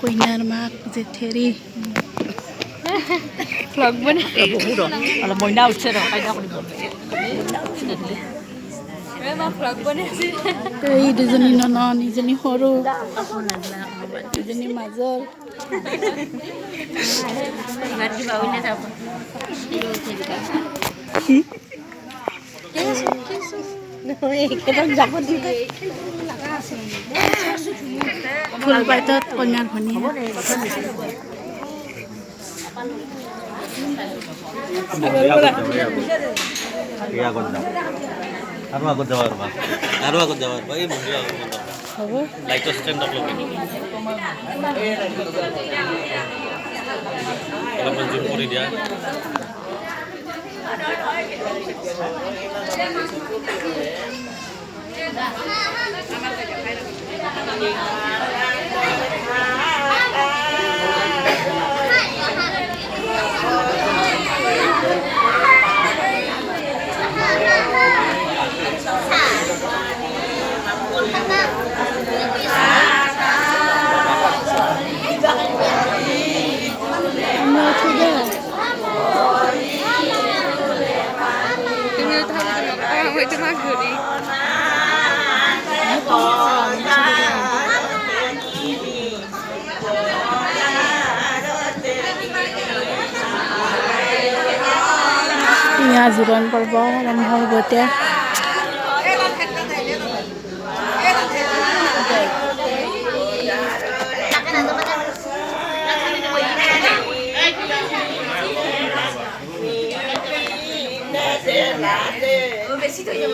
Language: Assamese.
কইনাৰ মাক জেঠেৰি vlog bana বহুত অলপ মইনা উঠছে ৰ কাইনা কৰিব ma vlog bana এই দুজনী ননন ইজনী সৰু ইজনী মাজৰ গাড়ী বাউলে যাব ফুল পাইতত কইনাৰ ভনী আৰু আগত যাবা এই মন্দিৰ হ'ব লাইটৰ ষ্টেণ্ডত অলপমান জুম কৰি দিয়া itu mah gede ya জোৰণ পৰ্ব আৰম্ভ হ'ব এতিয়া besito yo